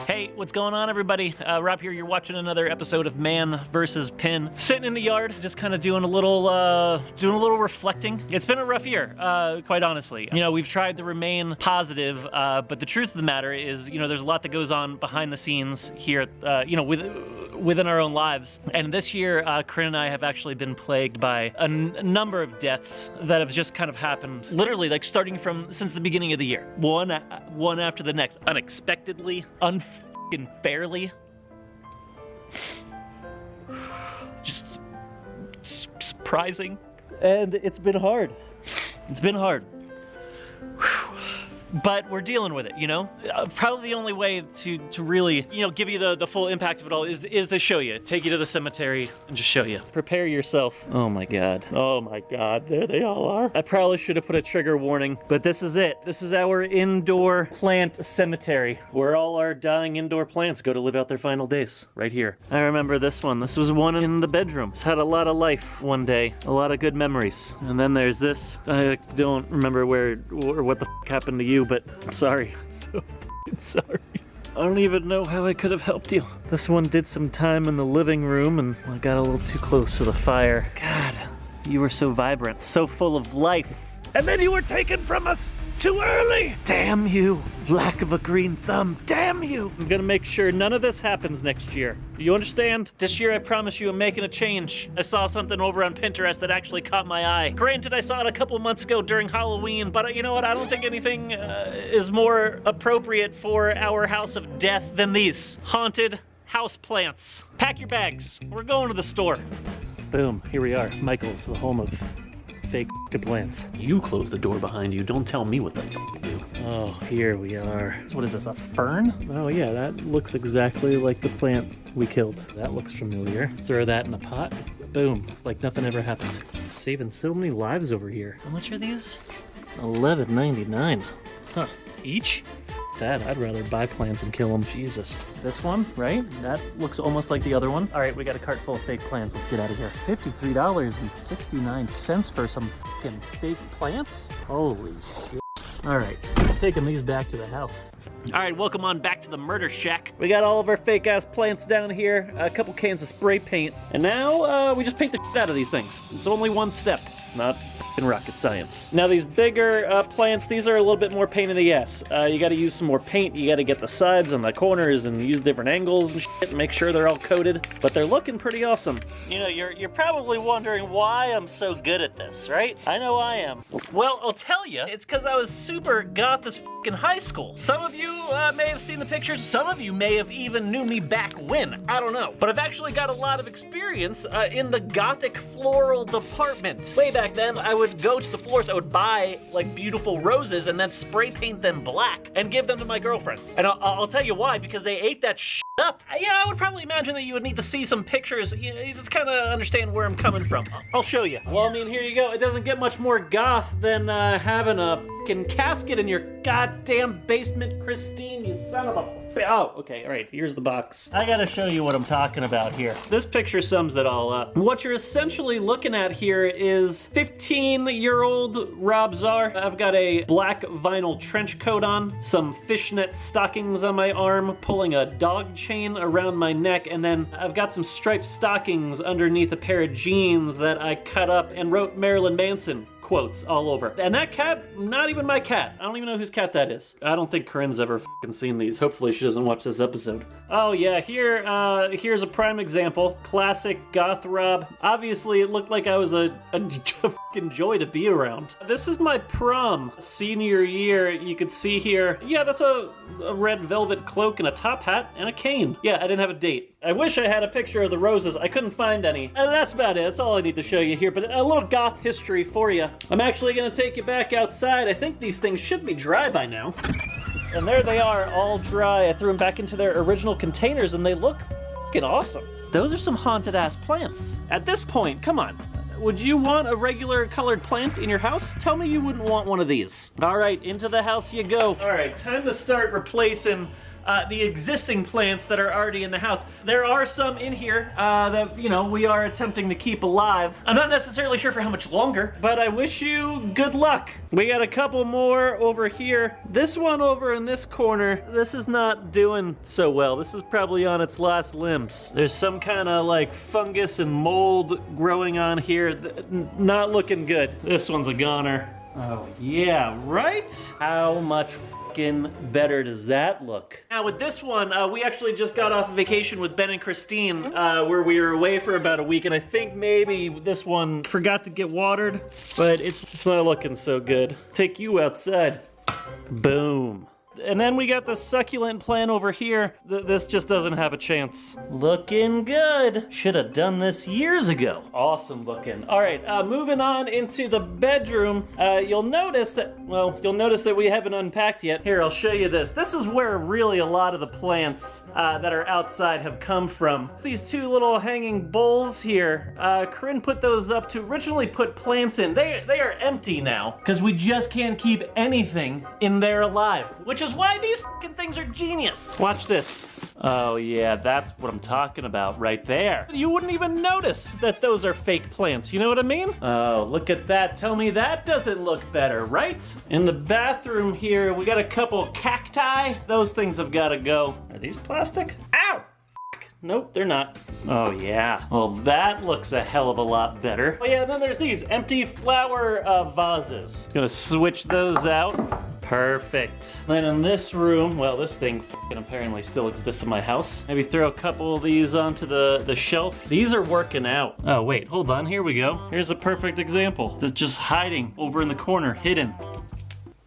Hey, what's going on, everybody? Rob here. You're watching another episode of Man vs. Pin. Sitting in the yard, just kind of doing a little reflecting. It's been a rough year, quite honestly. You know, we've tried to remain positive, but the truth of the matter is, you know, there's a lot that goes on behind the scenes here, you know, within our own lives. And this year, Corinne and I have actually been plagued by a number of deaths that have just kind of happened, literally, like starting since the beginning of the year, one after the next, unexpectedly, fairly, just surprising, and it's been hard. It's been hard. But we're dealing with it, you know? Probably the only way to really, you know, give you the full impact of it all is to show you. Take you to the cemetery and just show you. Prepare yourself. Oh my God. Oh my God. There they all are. I probably should have put a trigger warning, but this is it. This is our indoor plant cemetery, where all our dying indoor plants go to live out their final days, right here. I remember this one. This was one in the bedroom. It's had a lot of life one day. A lot of good memories. And then there's this. I don't remember where or what the f happened to you, but I'm sorry. I'm so sorry. I don't even know how I could have helped you. This one did some time in the living room and I got a little too close to the fire. God, you were so vibrant, so full of life. And then you were taken from us too early. Damn you, lack of a green thumb. Damn you. I'm gonna make sure none of this happens next year. Do you understand? This year, I promise you, I'm making a change. I saw something over on Pinterest that actually caught my eye. Granted, I saw it a couple months ago during Halloween, but you know what? I don't think anything is more appropriate for our house of death than these haunted house plants. Pack your bags. We're going to the store. Boom, here we are. Michael's, the home of fake plants. You close the door behind you. Don't tell me what the to do. Oh, here we are. What is this, a fern? Oh yeah, that looks exactly like the plant we killed. That looks familiar. Throw that in a pot. Boom, like nothing ever happened. Saving so many lives over here. How much are these? $11.99. Huh, each? That, I'd rather buy plants and kill them. Jesus. This one, right? That looks almost like the other one. All right, we got a cart full of fake plants. Let's get out of here. $53.69 for some fucking fake plants? Holy shit. All right, taking these back to the house. All right, welcome on back to the murder shack. We got all of our fake ass plants down here, a couple cans of spray paint, and now we just paint the shit out of these things. It's only one step, not rocket science. Now these bigger plants, these are a little bit more pain in the ass. You gotta use some more paint, you gotta get the sides and the corners and use different angles and shit and make sure they're all coated, but they're looking pretty awesome. You know, you're probably wondering why I'm so good at this, right? I know I am. Well, I'll tell you, it's because I was super goth as in high school. Some of you may have seen the pictures, some of you may have even knew me back when, I don't know. But I've actually got a lot of experience in the Gothic floral department. Way back then, I would go to the floors, I would buy like beautiful roses and then spray paint them black and give them to my girlfriends. And I'll tell you why, because they ate that shit up. Yeah, I would probably imagine that you would need to see some pictures, you just kind of understand where I'm coming from. I'll show you. Well, I mean, here you go. It doesn't get much more goth than having a fucking casket in your goddamn basement, Christine, you son of a... Oh, okay, all right, here's the box. I gotta show you what I'm talking about here. This picture sums it all up. What you're essentially looking at here is 15-year-old Rob Czar. I've got a black vinyl trench coat on, some fishnet stockings on my arm, pulling a dog chain around my neck, and then I've got some striped stockings underneath a pair of jeans that I cut up and wrote Marilyn Manson quotes all over. And that cat, not even my cat. I don't even know whose cat that is. I don't think Corinne's ever fucking seen these. Hopefully she doesn't watch this episode. Oh yeah, here's a prime example. Classic goth Rob. Obviously it looked like I was a fucking joy to be around. This is my prom senior year. You could see here, yeah, that's a red velvet cloak and a top hat and a cane. Yeah, I didn't have a date. I wish I had a picture of the roses. I couldn't find any. And that's about it. That's all I need to show you here. But a little goth history for you. I'm actually gonna take you back outside. I think these things should be dry by now. And there they are, all dry. I threw them back into their original containers and they look fucking awesome. Those are some haunted ass plants. At this point, come on. Would you want a regular colored plant in your house? Tell me you wouldn't want one of these. All right, into the house you go. All right, time to start replacing the existing plants that are already in the house. There are some in here that, you know, we are attempting to keep alive. I'm not necessarily sure for how much longer, but I wish you good luck. We got a couple more over here. This one over in this corner, this is not doing so well. This is probably on its last limbs. There's some kind of like fungus and mold growing on here. Not looking good. This one's a goner. Oh yeah, right? How much better does that look? Now with this one, we actually just got off a vacation with Ben and Christine, where we were away for about a week, and I think maybe this one forgot to get watered, but it's not looking so good. Take you outside. Boom. And then we got the succulent plant over here. This just doesn't have a chance. Looking good. Should have done this years ago. Awesome looking. All right, moving on into the bedroom. You'll notice that we haven't unpacked yet. Here, I'll show you this. This is where really a lot of the plants that are outside have come from. These two little hanging bowls here. Corinne put those up to originally put plants in. They are empty now because we just can't keep anything in there alive, which is why these fucking things are genius. Watch this. Oh yeah, that's what I'm talking about right there. You wouldn't even notice that those are fake plants, you know what I mean? Oh, look at that. Tell me that doesn't look better, right? In the bathroom here, we got a couple cacti. Those things have got to go. Are these plastic? Ow! Nope, they're not. Oh yeah. Well, that looks a hell of a lot better. Oh yeah, and then there's these empty flower vases. Gonna switch those out. Perfect. Then in this room, well, this thing apparently still exists in my house. Maybe throw a couple of these onto the shelf. These are working out. Oh wait, hold on, here we go. Here's a perfect example. That's just hiding over in the corner, hidden.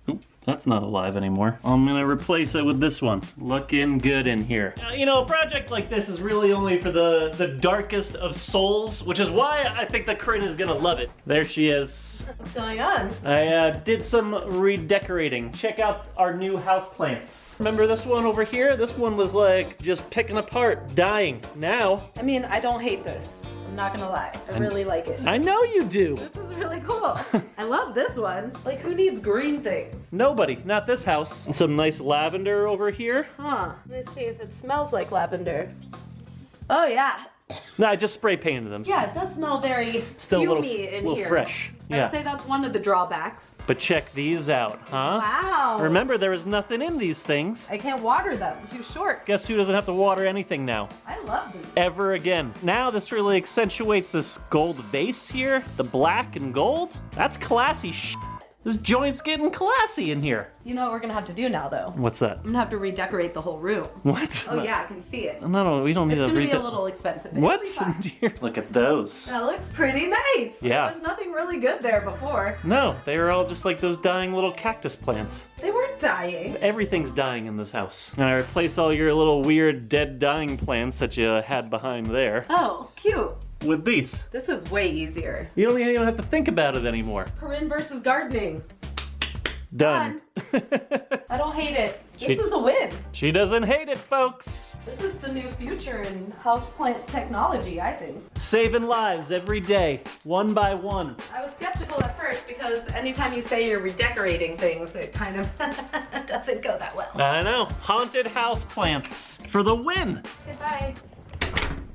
Oop, that's not alive anymore. I'm gonna replace it with this one. Looking good in here. Now, you know, a project like this is really only for the darkest of souls, which is why I think that Corinne is gonna love it. There she is. What's going on? I did some redecorating. Check out our new houseplants. Remember this one over here? This one was like just picking apart, dying. Now, I mean, I don't hate this. I'm not gonna lie. I really like it. I know you do. This is really cool. I love this one. Like, who needs green things? Nobody, not this house. And some nice lavender over here. Huh. Let me see if it smells like lavender. Oh yeah. No, I just spray painted them. Yeah, it does smell very Still a fumey little fresh. I would say that's one of the drawbacks. But check these out, huh? Wow. Remember, there was nothing in these things. I can't water them. Too short. Guess who doesn't have to water anything now? I love these. Ever again. Now this really accentuates this gold vase here. The black and gold. That's classy shit. This joint's getting classy in here. You know what we're gonna have to do now, though? What's that? I'm gonna have to redecorate the whole room. What? Oh yeah, I can see it. No, we don't need It's to gonna be a little expensive. It's What? gonna be fine. Look at those. That looks pretty nice. Yeah. There was nothing really good there before. No, they were all just like those dying little cactus plants. They weren't dying. Everything's dying in this house. And I replaced all your little weird dead dying plants that you had behind there Oh, cute. with these. This is way easier. You don't even have to think about it anymore. Corinne versus gardening. Done. I don't hate it. This is a win. She doesn't hate it, folks. This is the new future in houseplant technology, I think. Saving lives every day, one by one. I was skeptical at first because anytime you say you're redecorating things, it kind of doesn't go that well. I know. Haunted house plants for the win. Goodbye.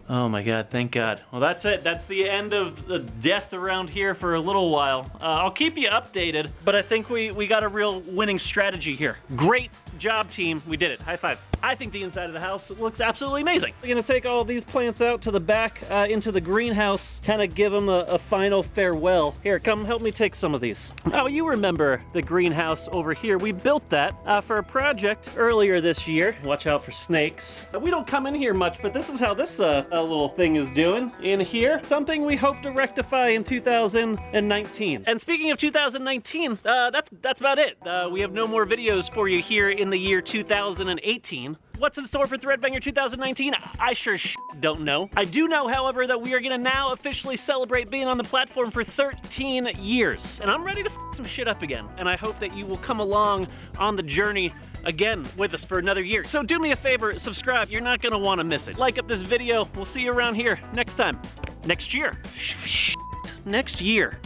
Oh my god, thank god. Well, that's it. That's the end of the death around here for a little while. I'll keep you updated, but I think we got a real winning strategy here. Great job, team. We did it. High five. I think the inside of the house looks absolutely amazing. We're gonna take all these plants out to the back into the greenhouse, kind of give them a final farewell. Here, come help me take some of these. Oh, you remember the greenhouse over here. We built that for a project earlier this year. Watch out for snakes. We don't come in here much, but this is how this little thing is doing in here. Something we hope to rectify in 2019. And speaking of 2019, that's about it. We have no more videos for you here in the year 2018. What's in store for ThreadBanger 2019? I sure don't know. I do know, however, that we are gonna now officially celebrate being on the platform for 13 years. And I'm ready to some shit up again. And I hope that you will come along on the journey again with us for another year. So do me a favor, subscribe. You're not gonna wanna miss it. Like up this video. We'll see you around here next time. Next year. Next year.